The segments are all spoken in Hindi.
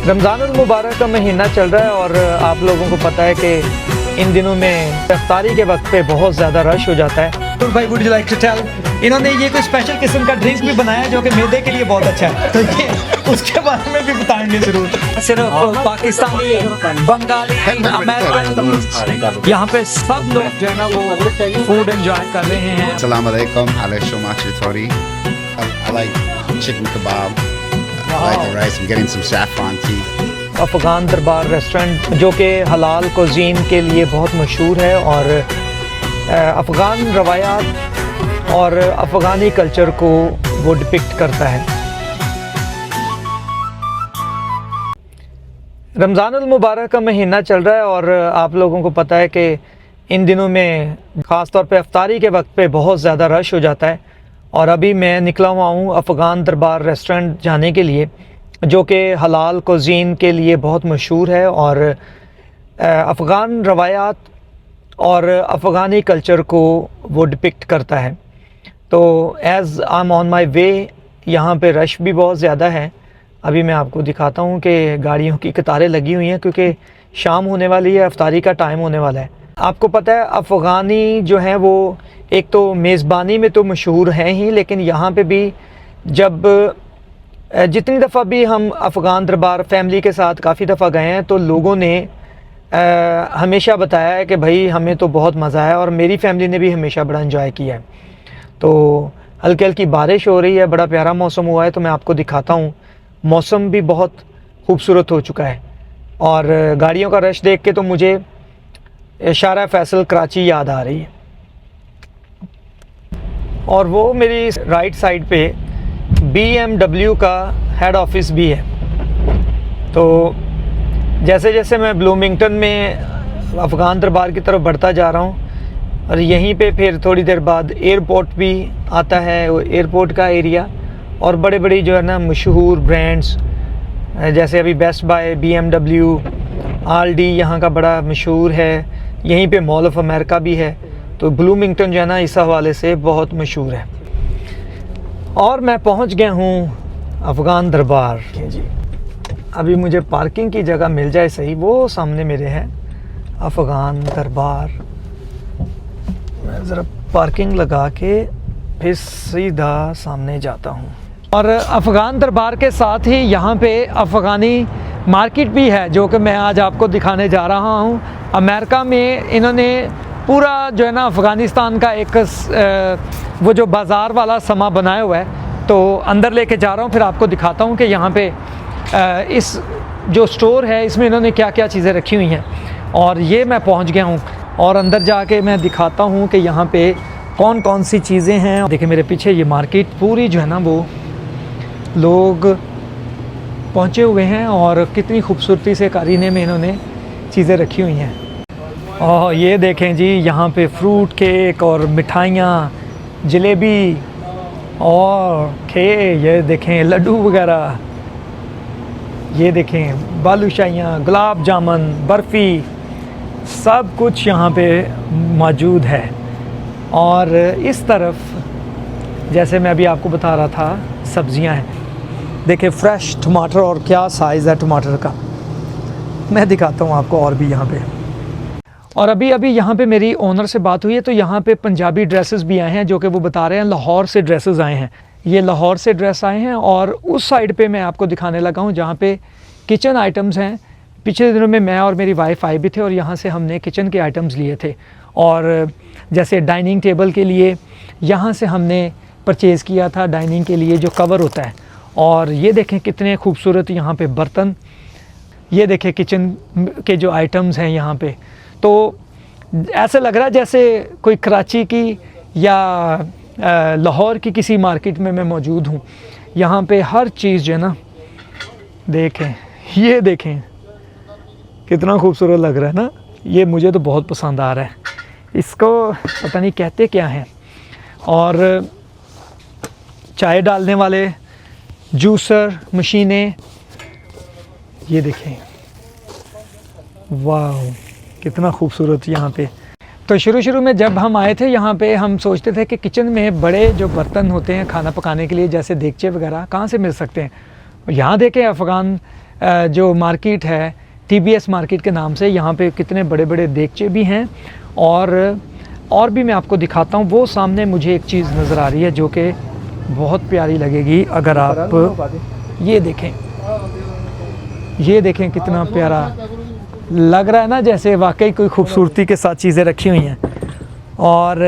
रमज़ानुल मुबारक का महीना चल रहा है और आप लोगों को पता है कि इन दिनों में इफ्तारी के वक्त पे बहुत ज़्यादा रश हो जाता है। तो भाई would you like to tell, इन्होंने ये कोई स्पेशल किस्म का ड्रिंक भी बनाया है जो कि मैदे के लिए बहुत अच्छा है, तो ये उसके बारे में भी बताएंगे ज़रूर। सिर्फ पाकिस्तानी, बंगाली, अमेरिकन, यहाँ पे सब लोग जो है ना वो फूड एंजॉय कर रहे हैं। Assalamu alaikum, I like Shomachi Tori. I like chicken kebab. I like the rice. I'm getting some saffron tea. Afghan दरबार रेस्टोरेंट जो कि हलाल कुज़ीन के लिए बहुत मशहूर है और अफ़गान रवायात और अफ़गानी कल्चर को वो डिपिक्ट करता है। रमज़ानुल मुबारक का महीना चल रहा है और आप लोगों को पता है कि इन दिनों में ख़ास तौर पे इफ्तारी के वक्त पे बहुत ज़्यादा रश हो जाता है। और अभी मैं निकला हुआ हूँ अफ़गान दरबार रेस्टोरेंट जाने के लिए जो कि हलाल कुज़ीन के लिए बहुत मशहूर है और अफ़गान रवायात और अफ़गानी कल्चर को वो डिपिक्ट करता है। तो as I am on my way, यहाँ पे रश भी बहुत ज़्यादा है। अभी मैं आपको दिखाता हूँ कि गाड़ियों की कतारें लगी हुई हैं क्योंकि शाम होने वाली है, इफ्तारी का टाइम होने वाला है। आपको पता है अफ़गानी जो हैं वो एक तो मेज़बानी में तो मशहूर हैं ही, लेकिन यहाँ पे भी जब जितनी दफ़ा भी हम अफ़गान दरबार फैमिली के साथ काफ़ी दफ़ा गए हैं तो लोगों ने हमेशा बताया है कि भाई हमें तो बहुत मज़ा आया और मेरी फैमिली ने भी हमेशा बड़ा एंजॉय किया है। तो हल्की हल्की बारिश हो रही है, बड़ा प्यारा मौसम हुआ है, तो मैं आपको दिखाता हूँ। मौसम भी बहुत खूबसूरत हो चुका है और गाड़ियों का रश देख के तो मुझे शारा फैसल कराची याद आ रही है। और वो मेरी राइट साइड पे BMW का हेड ऑफिस भी है। तो जैसे जैसे मैं ब्लूमिंगटन में अफ़गान दरबार की तरफ बढ़ता जा रहा हूँ और यहीं पे फिर थोड़ी देर बाद एयरपोर्ट भी आता है, वो एयरपोर्ट का एरिया, और बड़े बड़ी जो है ना मशहूर ब्रांड्स जैसे अभी बेस्ट बाय, BMW, RD यहाँ का बड़ा मशहूर है। यहीं पे मॉल ऑफ अमेरिका भी है। तो ब्लूमिंगटन जो है ना इस हवाले से बहुत मशहूर है। और मैं पहुंच गया हूं अफ़गान दरबार जी। अभी मुझे पार्किंग की जगह मिल जाए सही, वो सामने मेरे है अफ़गान दरबार। मैं ज़रा पार्किंग लगा के फिर सीधा सामने जाता हूं। और अफ़गान दरबार के साथ ही यहाँ पे अफ़गानी मार्केट भी है जो कि मैं आज आपको दिखाने जा रहा हूँ। अमेरिका में इन्होंने पूरा जो है ना अफ़गानिस्तान का एक वो जो बाज़ार वाला समा बनाया हुआ है, तो अंदर लेके जा रहा हूँ, फिर आपको दिखाता हूँ कि यहाँ पे इस जो स्टोर है इसमें इन्होंने क्या क्या चीज़ें रखी हुई हैं। और ये मैं पहुँच गया हूँ और अंदर जाके मैं दिखाता हूँ कि यहाँ पे कौन कौन सी चीज़ें हैं। देखिए मेरे पीछे ये मार्केट पूरी जो है ना वो लोग पहुँचे हुए हैं और कितनी खूबसूरती से कारीने में इन्होंने चीज़ें रखी हुई हैं। और ये देखें जी, यहाँ पे फ्रूट केक और मिठाइयाँ, जलेबी और ये देखें लड्डू वगैरह, ये देखें बालूशाहियाँ, गुलाब जामुन, बर्फ़ी, सब कुछ यहाँ पे मौजूद है। और इस तरफ जैसे मैं अभी आपको बता रहा था सब्ज़ियाँ हैं। देखिए फ्रेश टमाटर, और क्या साइज़ है टमाटर का, मैं दिखाता हूँ आपको और भी यहाँ पे। और अभी यहाँ पे मेरी ओनर से बात हुई है तो यहाँ पे पंजाबी ड्रेसेस भी आए हैं जो कि वो बता रहे हैं लाहौर से ड्रेसेस आए हैं। ये लाहौर से ड्रेस आए हैं और उस साइड पे मैं आपको दिखाने लगा हूँ जहाँ पे किचन आइटम्स हैं। पिछले दिनों में मैं और मेरी वाइफ आए भी थे और यहाँ से हमने किचन के आइटम्स लिए थे। और जैसे डाइनिंग टेबल के लिए यहाँ से हमने परचेज़ किया था, डाइनिंग के लिए जो कवर होता है। और ये देखें कितने खूबसूरत यहाँ पे बर्तन, ये देखें किचन के जो आइटम्स हैं यहाँ पे। तो ऐसा लग रहा है जैसे कोई कराची की या लाहौर की किसी मार्केट में मैं मौजूद हूँ। यहाँ पे हर चीज़ जो है ना, देखें ये देखें कितना खूबसूरत लग रहा है ना। ये मुझे तो बहुत पसंद आ रहा है, इसको पता नहीं कहते क्या हैं। और चाय डालने वाले जूसर मशीनें, ये देखें, वाह कितना खूबसूरत यहाँ पे। तो शुरू में जब हम आए थे यहाँ पे हम सोचते थे कि किचन में बड़े जो बर्तन होते हैं खाना पकाने के लिए जैसे देगचे वगैरह कहाँ से मिल सकते हैं। यहाँ देखें अफ़गान जो मार्केट है TBS मार्केट के नाम से, यहाँ पे कितने बड़े बड़े देगचे भी हैं और भी मैं आपको दिखाता हूँ। वो सामने मुझे एक चीज़ नज़र आ रही है जो कि बहुत प्यारी लगेगी अगर आप ये देखें कितना प्यारा लग रहा है ना, जैसे वाकई कोई खूबसूरती के साथ चीज़ें रखी हुई हैं। और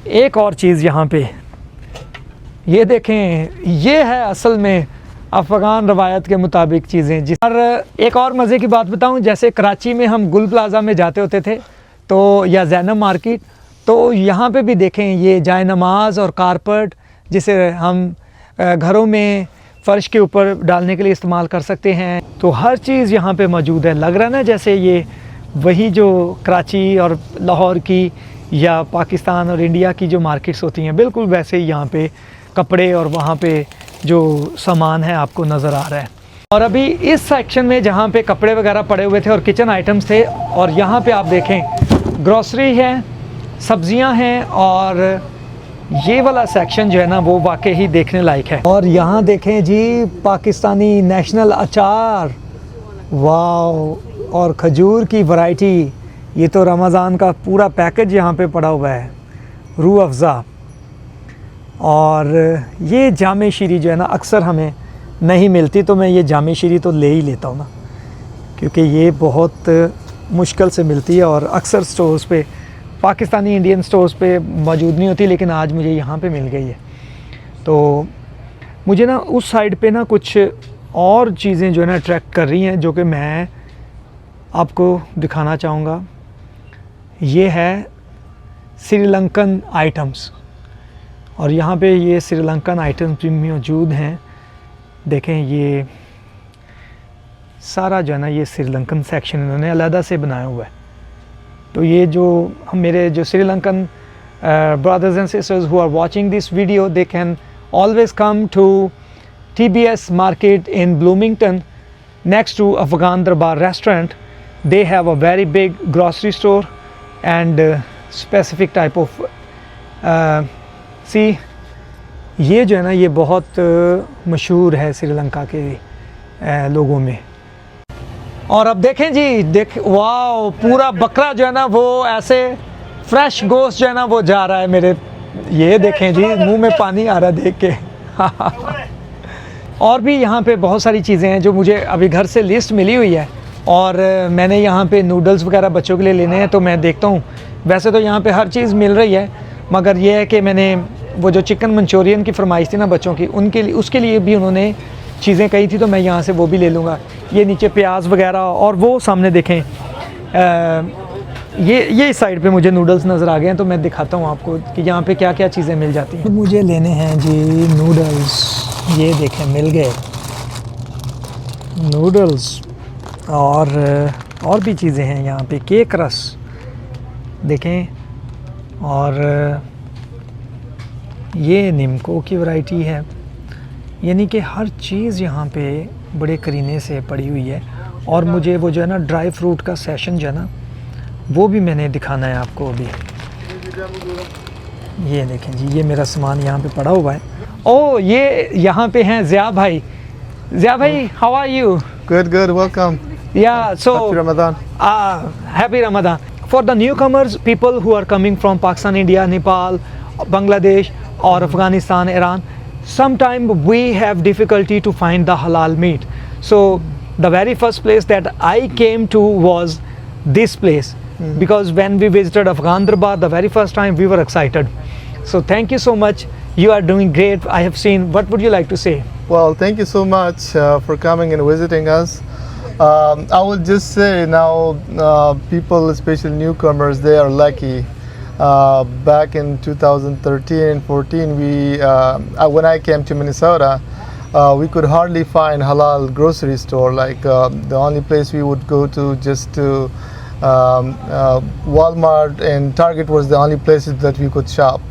एक और चीज़ यहाँ पे ये देखें, ये है असल में अफ़गान रवायत के मुताबिक चीज़ें। और एक और मज़े की बात बताऊँ, जैसे कराची में हम गुल प्लाज़ा में जाते होते थे तो या ज़ैनब मार्केट, तो यहाँ पे भी देखें ये जाए नमाज और कारपेट जिसे हम घरों में फ़र्श के ऊपर डालने के लिए इस्तेमाल कर सकते हैं। तो हर चीज़ यहाँ पे मौजूद है। लग रहा है ना जैसे ये वही जो कराची और लाहौर की या पाकिस्तान और इंडिया की जो मार्केट्स होती हैं, बिल्कुल वैसे ही यहाँ पे कपड़े और वहाँ पे जो सामान है आपको नज़र आ रहा है। और अभी इस सेक्शन में जहाँ पे कपड़े वगैरह पड़े हुए थे और किचन आइटम्स थे, और यहाँ पे आप देखें ग्रॉसरी है, सब्जियाँ हैं, और ये वाला सेक्शन जो है ना वो वाकई ही देखने लायक है। और यहाँ देखें जी पाकिस्तानी नेशनल अचार, वाह, और खजूर की वैरायटी। ये तो रमज़ान का पूरा पैकेज यहाँ पे पड़ा हुआ है, रूह अफ़ज़ा। और ये जामे शीरी जो है ना अक्सर हमें नहीं मिलती, तो मैं ये जामे शीरी तो ले ही लेता हूँ ना, क्योंकि ये बहुत मुश्किल से मिलती है और अक्सर स्टोर्स पे, पाकिस्तानी इंडियन स्टोर्स पे मौजूद नहीं होती, लेकिन आज मुझे यहाँ पे मिल गई है। तो मुझे ना उस साइड पे ना कुछ और चीज़ें जो है ना अट्रैक्ट कर रही हैं, जो कि मैं आपको दिखाना चाहूँगा। ये है श्रीलंकन आइटम्स, और यहाँ पे ये श्रीलंकन आइटम्स भी मौजूद हैं। देखें ये सारा जो है ना ये श्रीलंकन सेक्शन इन्होंने अलहदा से बनाया हुआ है। तो ये जो मेरे जो Sri Lankan brothers and sisters who are watching this video, they can always come to TBS market in Bloomington next to Afghan Darbar restaurant. They have a very big grocery store and specific type of see, ये जो है ना ये बहुत मशहूर है श्रीलंका के लोगों में। और अब देखें जी, वाह, पूरा बकरा जो है ना वो ऐसे फ्रेश गोश्त जो है ना वो जा रहा है मेरे, ये देखें जी, मुंह में पानी आ रहा है देख के। और भी यहाँ पे बहुत सारी चीज़ें हैं जो मुझे अभी घर से लिस्ट मिली हुई है, और मैंने यहाँ पे नूडल्स वगैरह बच्चों के लिए लेने हैं, तो मैं देखता हूँ। वैसे तो यहाँ पे हर चीज़ मिल रही है, मगर ये है कि मैंने वो जो चिकन मंचूरियन की फरमाइश थी ना बच्चों की, उसके लिए भी उन्होंने चीज़ें कही थी, तो मैं यहाँ से वो भी ले लूँगा। ये नीचे प्याज वगैरह, और वो सामने देखें ये इस साइड पे मुझे नूडल्स नज़र आ गए हैं, तो मैं दिखाता हूँ आपको कि यहाँ पे क्या क्या चीज़ें मिल जाती हैं। तो मुझे लेने हैं जी नूडल्स, ये देखें मिल गए नूडल्स, और भी चीज़ें हैं यहाँ पे, केक रस देखें, और ये निम्को की वैरायटी है। यानी कि हर चीज़ यहाँ पे बड़े करीने से पड़ी हुई है। और मुझे वो जो है ना ड्राई फ्रूट का सेशन जो है ना वो भी मैंने दिखाना है आपको अभी। ये देखें जी, ये मेरा सामान यहाँ पे पड़ा हुआ है। ओ, ये यहाँ पे हैं ज़िया भाई। ज़िया भाई, how are you? Good, welcome. Yeah, so Happy Ramadan. Happy Ramadan. For the newcomers, people who are coming from Pakistan, India, Nepal, Bangladesh or Afghanistan, Iran, sometimes we have difficulty to find the halal meat. So the very first place that I came to was this place, because when we visited Afghan Darbar the very first time, we were excited. So thank you so much. You are doing great. I have seen. What would you like to say? Well, thank you so much for coming and visiting us. I would just say now, people, especially newcomers, they are lucky. Back in 2013 and 14, when I came to Minnesota, we could hardly find halal grocery store. Like the only place we would go to just to Walmart and Target was the only places that we could shop.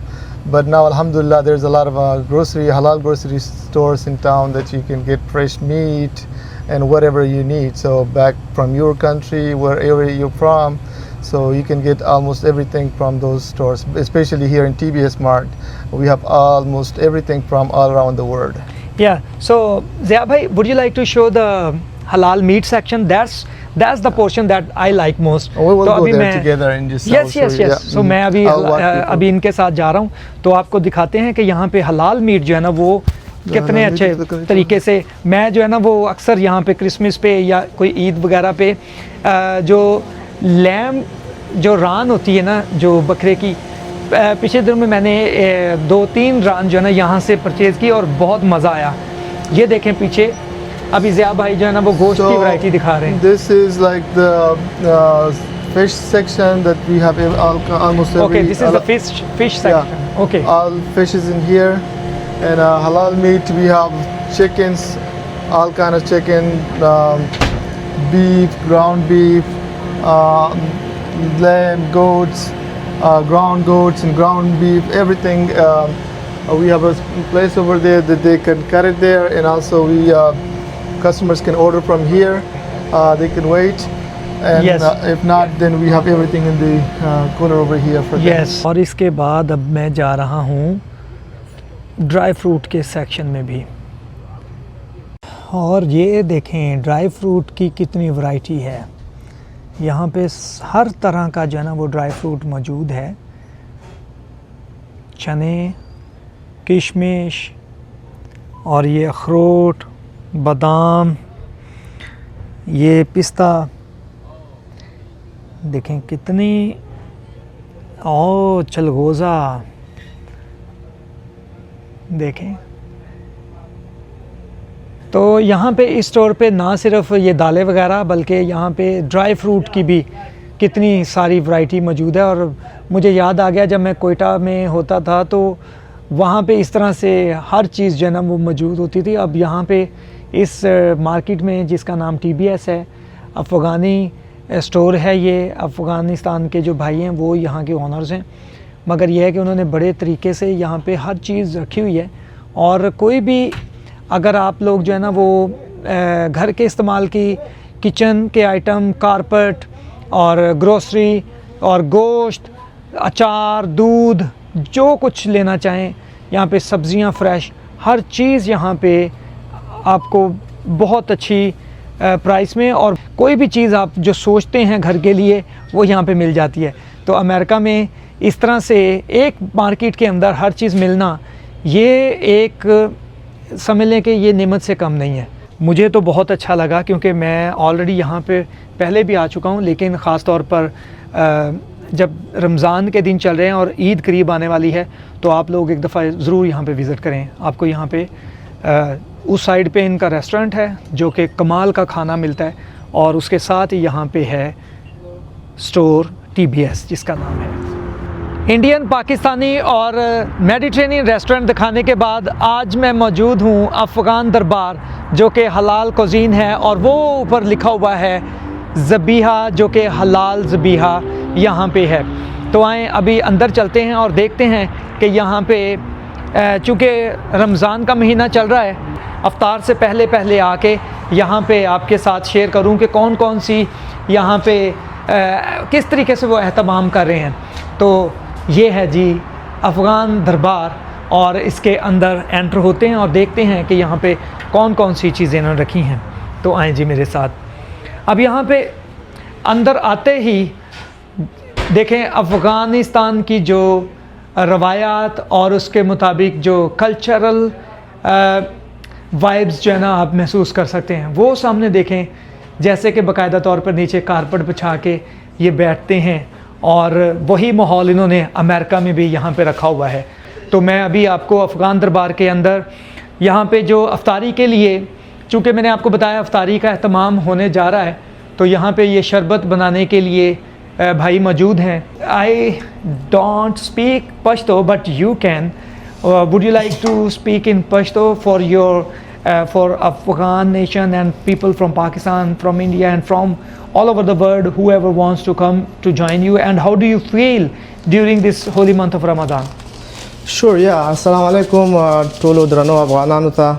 But now, alhamdulillah, there's a lot of halal grocery stores in town that you can get fresh meat and whatever you need. So back from your country, wherever you're from, so you can get almost everything from those stores. Especially here in TBS Mart, we have almost everything from all around the world. Yeah. So Zia bhai, would you like to show the halal meat section. That's the portion that I like most. We will तो go अभी there मैं together and just I will yes show yes you, yes. yeah. So मैं अभी I'll walk you through. अभी इनके साथ जा रहा हूँ, तो आपको दिखाते हैं कि यहाँ पे हलाल मीट जो है ना वो कितने हलाल अच्छे मीट तो तरीके से, मैं जो है ना वो अक्सर यहाँ पे क्रिसमस पे या कोई ईद वगैरह पे जो लैम जो रान होती है ना जो बकरे की, पिछले दिनों में मैंने 2-3 रान जो है ना यहाँ से परचेज़ की और बहुत मज़ा आया। ये देखें पीछे अभी ज़िया भाई जो है ना वो गोश्त की वैरायटी दिखा रहे हैं। This is like the fish section that we have in almost every. Okay, this is the fish section. Yeah. Okay. All fish is in here, and halal meat we have chickens, all kind of chicken, beef, ground beef, lamb, goats, ground goats and ground beef, everything. We have a place over there that they can cut it there, and also we customers can order from here. They can wait, and Yes. If not, then we have everything in the corner over here for them. Yes, और इसके बाद अब मैं जा रहा हूँ ड्राई फ्रूट के सेक्शन में भी, और ये देखें ड्राई फ्रूट की कितनी वैरायटी है। यहाँ पे हर तरह का जो है ना वो ड्राई फ्रूट मौजूद है, चने, किशमिश, और ये अखरोट, बादाम, ये पिस्ता, देखें कितनी, ओ चलगोज़ा देखें। तो यहाँ पे इस स्टोर पे ना सिर्फ ये दालें वगैरह बल्कि यहाँ पे ड्राई फ्रूट की भी कितनी सारी वैरायटी मौजूद है। और मुझे याद आ गया जब मैं कोयटा में होता था तो वहाँ पे इस तरह से हर चीज़ जो है ना वो मौजूद होती थी। अब यहाँ पे इस मार्केट में जिसका नाम TBS है, अफ़गानी स्टोर है, ये अफ़गानिस्तान के जो भाई हैं वो यहाँ के ओनर्स हैं, मगर यह है कि उन्होंने बड़े तरीके से यहाँ पे हर चीज़ रखी हुई है। और कोई भी अगर आप लोग जो है ना वो घर के इस्तेमाल की किचन के आइटम, कारपेट और ग्रोसरी और गोश्त, अचार, दूध, जो कुछ लेना चाहें, यहाँ पे सब्ज़ियाँ फ्रेश, हर चीज़ यहाँ पे आपको बहुत अच्छी प्राइस में, और कोई भी चीज़ आप जो सोचते हैं घर के लिए वो यहाँ पे मिल जाती है। तो अमेरिका में इस तरह से एक मार्केट के अंदर हर चीज़ मिलना, ये एक समझ लें कि ये नेमत से कम नहीं है। मुझे तो बहुत अच्छा लगा क्योंकि मैं ऑलरेडी यहाँ पे पहले भी आ चुका हूँ, लेकिन ख़ास तौर पर जब रमज़ान के दिन चल रहे हैं और ईद करीब आने वाली है तो आप लोग एक दफ़ा ज़रूर यहाँ पे विज़िट करें। आपको यहाँ पे उस साइड पे इनका रेस्टोरेंट है जो कि कमाल का खाना मिलता है, और उसके साथ ही यहाँ पे है स्टोर TBS जिसका नाम है। इंडियन, पाकिस्तानी और मेडिटेरेनियन रेस्टोरेंट दिखाने के बाद आज मैं मौजूद हूँ अफ़गान दरबार जो कि हलाल कुज़ीन है, और वो ऊपर लिखा हुआ है ज़बीहा जो कि हलाल ज़बीहा यहाँ पे है। तो आएँ अभी अंदर चलते हैं और देखते हैं कि यहाँ पे चूँकि रमज़ान का महीना चल रहा है, अफ्तार से पहले पहले आके यहाँ पे आपके साथ शेयर करूँ कि कौन कौन सी यहाँ पे किस तरीके से वो एहतमाम कर रहे हैं। तो ये है जी अफ़गान दरबार, और इसके अंदर एंटर होते हैं और देखते हैं कि यहाँ पे कौन कौन सी चीज़ें इन्होंने रखी हैं। तो आएँ जी मेरे साथ। अब यहाँ पे अंदर आते ही देखें अफ़गानिस्तान की जो रवायात और उसके मुताबिक जो कल्चरल वाइब्स जो है ना आप महसूस कर सकते हैं, वो सामने देखें। जैसे कि बाकायदा तौर पर नीचे कारपेट बिछा के ये बैठते हैं, और वही माहौल इन्होंने अमेरिका में भी यहाँ पे रखा हुआ है। तो मैं अभी आपको अफ़गान दरबार के अंदर यहाँ पे जो अफ्तारी के लिए, चूँकि मैंने आपको बताया अफ्तारी का एहतमाम होने जा रहा है, तो यहाँ पे ये शरबत बनाने के लिए भाई मौजूद हैं। I don't speak Pashto but you can, would you like to speak in Pashto for your for Afghan nation and people from Pakistan, from India and from all over the world, whoever wants to come to join you? And how do you feel during this holy month of Ramadan? Sure, yeah. Assalamu alaikum tolo drano Afghanano ta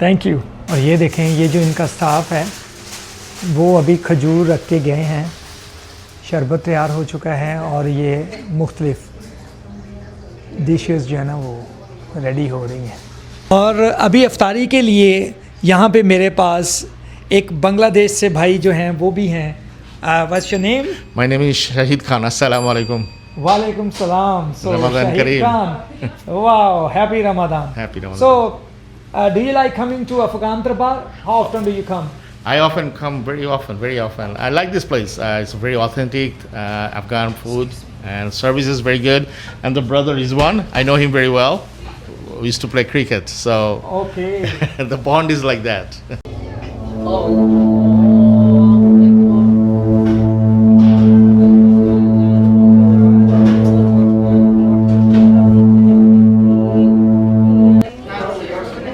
thank you. और ये देखें, ये जो इनका स्टाफ है वो अभी खजूर रख के गए हैं, शरबत तैयार हो चुका है और ये मुख्तलिफ डिशेस जो है ना वो रेडी हो रही हैं. और अभी अफ्तारी के लिए यहाँ पे मेरे पास एक बांग्लादेश से भाई जो हैं वो भी हैं. What's your name? My name is Shahid Khan. Assalamu alaikum. वालेकुम सलाम. So Ramadan Shahid Kareem. Khan. Wow, happy Ramadan. Happy Ramadan. So do you like coming to Afghan Darbar? How often do you come? I often come very often. I like this place. It's very authentic Afghan food and service is very good. And the brother is one. I know him very well. We used to play cricket, so Okay. the bond is like that.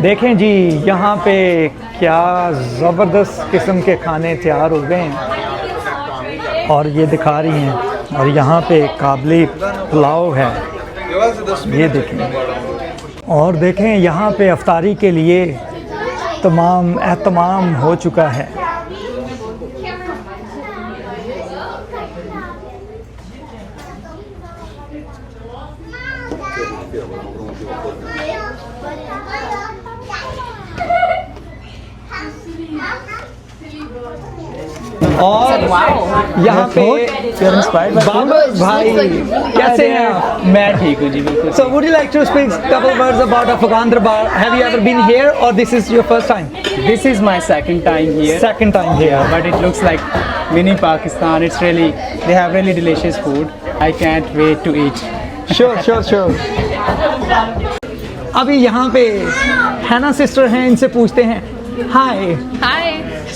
देखें जी, यहाँ पे क्या ज़बरदस्त किस्म के खाने तैयार हो गए हैं और ये दिखा रही हैं. और यहाँ पे काबली पुलाव है, ये देखें. और देखें यहाँ पे अफ्तारी के लिए तमाम एहतमाम हो चुका है. और यहाँ पे बाबर भाई कैसे हैं आप? मैं ठीक हूँ जी, बिल्कुल. So would you like to speak couple words about Afghan Darbar? Have you ever been here or this is your first time? This is my second time here. Second time here. But it looks like mini Pakistan. It's really, they have really delicious food. I can't wait to eat. Sure. अभी यहाँ पे हैना सिस्टर हैं, इनसे पूछते हैं. Hi. Hi,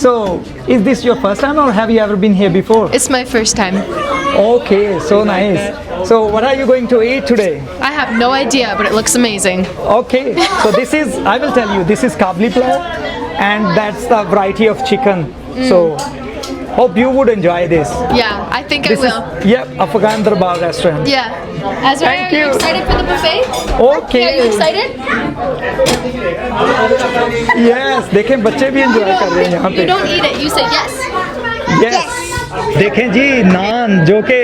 So is this your first time or have you ever been here before? it's my first time. Okay, so nice. So what are you going to eat today? I have no idea, but it looks amazing. Okay, so this is, I will tell you, this is kabli pulao and that's the variety of chicken. So hope you would enjoy this. Yeah, I think I This will. is, yep, Afghan Darbar restaurant. Yeah. Azra, Thank are you you. excited for the buffet? Okay. Are you excited? Yes, देखें बच्चे भी enjoy कर रहे हैं यहाँ You पे. don't eat it, you say yes. Yes. देखें जी, नान जो कि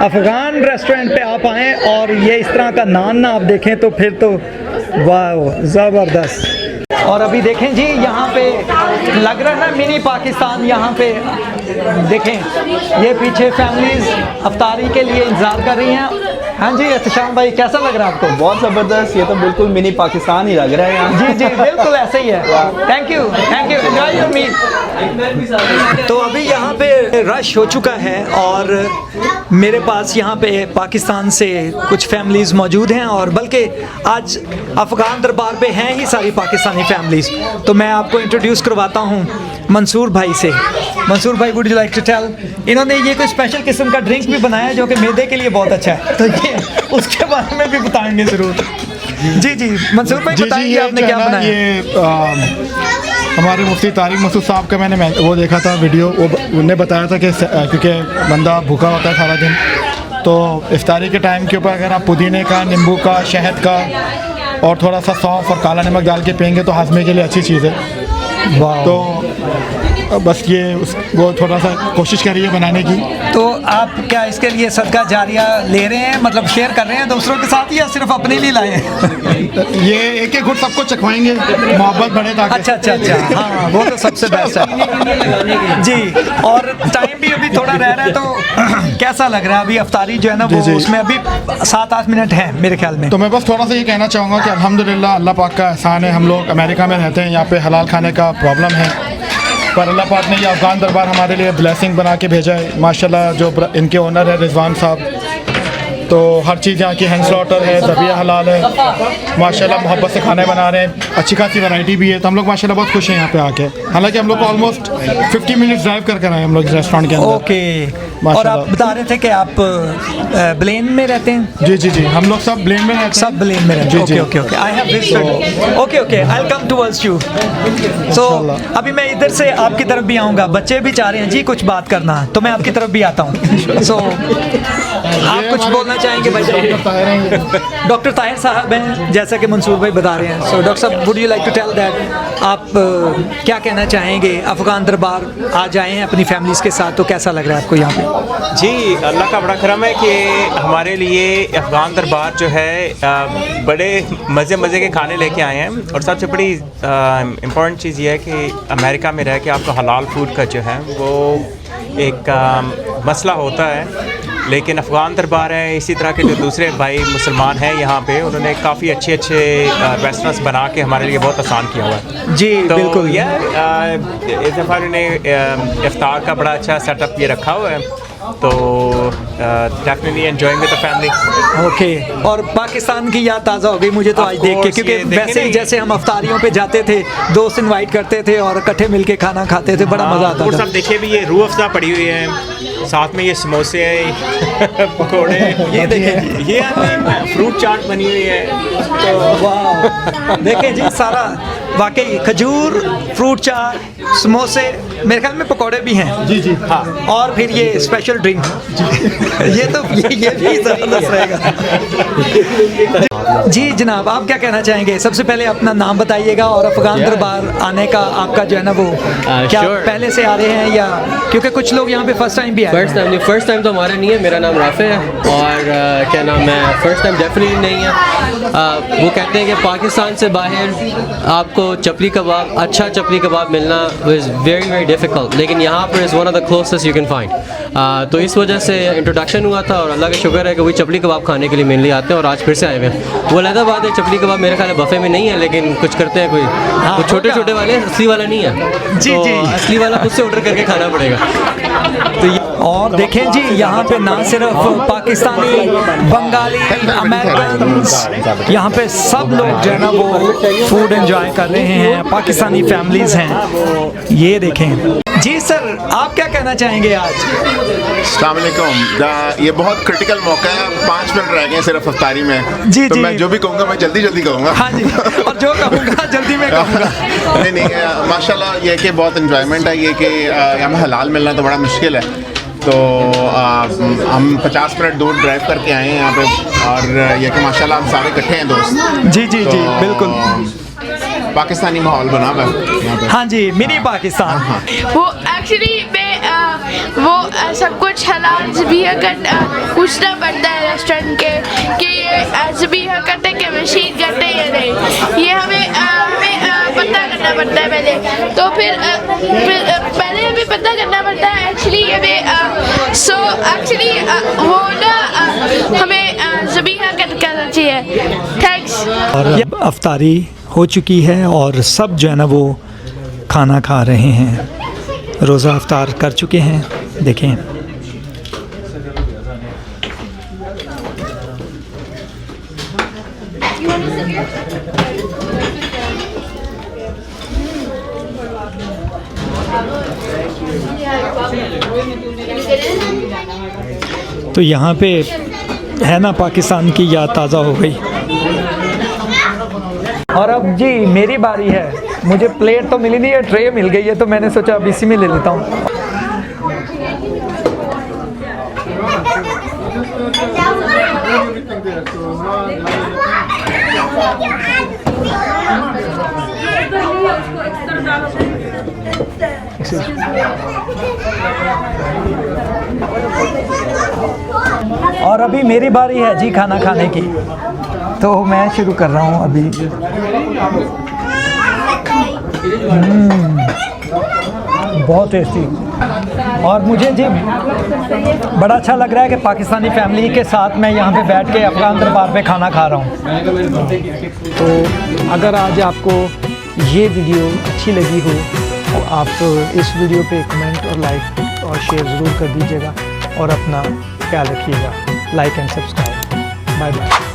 अफगान रेस्टोरेंट पे आप आएँ और ये इस तरह का नान ना आप देखें तो फिर तो वाह, ज़बरदस्त. और अभी देखें जी, यहाँ पे लग रहा है ना मिनी पाकिस्तान. यहाँ पे देखें, ये पीछे फैमिलीज अफ्तारी के लिए इंतज़ार कर रही हैं. हाँ जी एहतशाम भाई, कैसा लग रहा है आपको? बहुत ज़बरदस्त. ये तो बिल्कुल मिनी पाकिस्तान ही लग रहा है यहाँ. जी बिल्कुल ऐसे ही है. Thank you enjoy your meal. तो अभी यहाँ पे रश हो चुका है और मेरे पास यहाँ पे पाकिस्तान से कुछ फैमिलीज़ मौजूद हैं और बल्कि आज अफ़गान दरबार पे हैं ही सारी पाकिस्तानी फैमिलीज़. तो मैं आपको इंट्रोड्यूस करवाता हूँ मंसूर भाई से. मंसूर भाई, would you like to tell? इन्होंने ये कोई स्पेशल किस्म का ड्रिंक भी बनाया है जो कि मैदे के लिए बहुत अच्छा है, तो ये उसके बारे में भी बताएंगे ज़रूर. जी मंसूर भाई बताइए आपने क्या बनाया? ये हमारे मुफ्ती तारिक मसूद साहब का मैंने वो देखा था वीडियो. वो उन्हें बताया था कि क्योंकि बंदा भूखा होता है सारा दिन, तो इफ्तारी के टाइम के ऊपर अगर आप पुदीने का, नींबू का, शहद का और थोड़ा सा सौंफ और काला नमक डाल के पियेंगे तो हाजमे के लिए अच्छी चीज़ है. वाह. तो बस ये वो थोड़ा सा कोशिश करिए बनाने की. तो आप क्या इसके लिए सदका जारिया ले रहे हैं, मतलब शेयर कर रहे हैं दूसरों के साथ या सिर्फ अपने लिए लाए हैं? ये एक घुट सबको चखवाएंगे, मोहब्बत बढ़े ताकि. अच्छा. हाँ, वो तो सबसे बेस्ट है जी. और टाइम भी अभी थोड़ा रह रहा है, तो कैसा लग रहा है अभी अफ्तारी जो है ना वो जी. उसमें अभी 7-8 मिनट है मेरे ख्याल में. तो मैं बस थोड़ा सा ये कहना चाहूँगा कि अल्हम्दुलिल्लाह अल्लाह पाक का एहसान है. हम लोग अमेरिका में रहते हैं, यहाँ पे हलाल खाने का प्रॉब्लम है, पर अल्लाह पाक ने ये अफ़गान दरबार हमारे लिए ब्लेसिंग बना के भेजा है. माशाल्लाह जो इनके ओनर है रिजवान साहब, तो हर चीज़ यहाँ की हैंड स्लॉटर है, ज़बिया हलाल है, माशाल्लाह मोहब्बत से खाने बना रहे हैं, अच्छी खासी वैरायटी भी है। तो हम लोग माशाल्लाह बहुत खुश हैं यहाँ पे आके। हालांकि हम लोग को ऑलमोस्ट 50 मिनट्स ड्राइव कर आए हम लोग इस रेस्टोरेंट के अंदर। ओके। और माशाल्लाह। आप बता रहे थे कि आप ब्लेन में रहते हैं? जी जी जी, हम लोग सब ब्लेन में रहते हैं। सब ब्लेन में रहते हैं। जी, जी। Okay okay okay, I have visited. Okay okay, I will come towards you. So इंशाल्लाह। अभी मैं इधर से आपकी तरफ भी आऊँगा, बच्चे भी चाह रहे हैं जी कुछ बात करना, तो मैं आपकी तरफ भी आता हूँ। सो आप कुछ बोलना चाहेंगे भाई? डॉक्टर ताहिर साहब हैं, जैसा कि मंसूर भाई बता रहे हैं। सो डॉक्टर साहब, would you like to tell that, आप क्या कहना चाहेंगे? अफ़गान दरबार आज आए हैं अपनी फैमिलीज़ के साथ, तो कैसा लग रहा है आपको यहाँ पे? जी, अल्लाह का बड़ा करम है कि हमारे लिए अफ़गान दरबार जो है बड़े मज़े के खाने लेके आए हैं। और सबसे बड़ी इम्पॉर्टेंट चीज़ ये है कि अमेरिका में रह के आपको हलाल फूड का जो है वो एक मसला होता है, लेकिन अफ़गान दरबार है, इसी तरह के जो दूसरे भाई मुसलमान हैं यहाँ पे, उन्होंने काफ़ी अच्छे रेस्टोरेंट्स बना के हमारे लिए बहुत आसान किया हुआ है। जी तो बिल्कुल। इस दफ़ा उन्होंने इफ्तार का बड़ा अच्छा सेटअप ये रखा हुआ है, तो definitely enjoying with the family. Okay. और पाकिस्तान की याद ताज़ा हो गई मुझे तो आज देख के, क्योंकि वैसे ही जैसे हम अफ्तारियों पे जाते थे, दोस्त इनवाइट करते थे और इकट्ठे मिलके खाना खाते थे, बड़ा मज़ा आता और था। सब देखिए भी ये रूह अफ़ज़ा पड़ी हुई है, साथ में ये समोसे हैं, पकोड़े, ये देखें, ये फ्रूट चाट बनी हुई है। तो वाह, देखें जी सारा वाकई खजूर, फ्रूट चाट, समोसे, मेरे ख्याल में पकोड़े भी हैं। जी जी हाँ, और फिर ये स्पेशल ड्रिंक। ये तो ये भी ज़बरदस्त रहेगा। जी जनाब, आप क्या कहना चाहेंगे? सबसे पहले अपना नाम बताइएगा और अफ़गान दरबार आने का आपका जो है ना वो क्या sure. पहले से आ रहे हैं या क्योंकि कुछ लोग यहाँ पे फर्स्ट टाइम भी आए हैं? फर्स्ट टाइम तो हमारा नहीं है। मेरा नाम राफे है और क्या नाम है, फर्स्ट टाइम डेफिनेटली नहीं है। वो कहते हैं कि पाकिस्तान से बाहर आपको चपली कबाब, अच्छा चपली कबाब मिलना इज़ वेरी डिफ़िकल्ट, लेकिन यहाँ पर is one of the closest you can find. तो इस वजह से इंट्रोडक्शन हुआ था और अल्लाह का शुक्र है कि वही चपली कबाब खाने के लिए मेनली आते हैं और आज फिर से आए हुए हैं। वो अलग बात है, चपली कबाब मेरे ख्याल है बफे में नहीं है, लेकिन कुछ करते हैं कोई वो छोटे वाले, असली वाला नहीं है। जी तो जी, असली वाला खुद से ऑर्डर करके खाना पड़ेगा। तो और देखें जी, यहाँ पे ना सिर्फ पाकिस्तानी, बंगाली, अमेरिकन, यहाँ पे सब लोग जो है ना वो फूड एंजॉय कर रहे हैं, पाकिस्तानी फैमिलीज़ हैं। ये देखें जी। सर आप क्या कहना चाहेंगे आज? अस्सलाम वालेकुम। ये बहुत क्रिटिकल मौका है, 5 मिनट रह गए सिर्फ अफ्तारी में। जी तो जी, मैं जो भी कहूँगा मैं जल्दी कहूँगा। हाँ जी, और जो कहूँगा जल्दी में कहूँगा। नहीं माशाल्लाह ये कि बहुत इन्जॉयमेंट है, ये कि यहाँ में हलाल मिलना तो बड़ा मुश्किल है। तो हम 50 मिनट दूर ड्राइव करके आए हैं यहाँ पे, और ये कि माशाल्लाह हम सारे इकट्ठे हैं दोस्त। जी जी जी, बिल्कुल पाकिस्तानी माहौल बना हुआ है यहाँ पे। हाँ जी, मिनी पाकिस्तान। वो एक्चुअली में वो सब कुछ हलाल ज़बीहा पूछना पड़ता है रेस्टोरेंट के कि ये ज़बीहा करते कि मशीन करते या नहीं, ये हमें पता करना पड़ता है पहले। तो फिर पहले हमें पता करना पड़ता है एक्चुअली हमें वो ना हमें ज़बीहा करना चाहिए। थैंक्स। और ये अफ्तारी हो चुकी है और सब जो है ना वो खाना खा रहे हैं, रोज़ा अफ्तार कर चुके हैं। देखें तो यहाँ पे है ना पाकिस्तान की याद ताज़ा हो गई। और अब जी मेरी बारी है, मुझे प्लेट तो मिली नहीं है, ट्रे मिल गई है, तो मैंने सोचा अब इसी में ले लेता हूँ। और अभी मेरी बारी है जी खाना खाने की, तो मैं शुरू कर रहा हूँ अभी। बहुत टेस्टी। और मुझे जी बड़ा अच्छा लग रहा है कि पाकिस्तानी फैमिली के साथ मैं यहाँ पे बैठ के अफ़गान दरबार पे खाना खा रहा हूँ। तो अगर आज आपको ये वीडियो अच्छी लगी हो तो आप इस वीडियो पे कमेंट और लाइक और शेयर ज़रूर कर दीजिएगा और अपना ख्याल रखिएगा। Like and subscribe. Bye bye.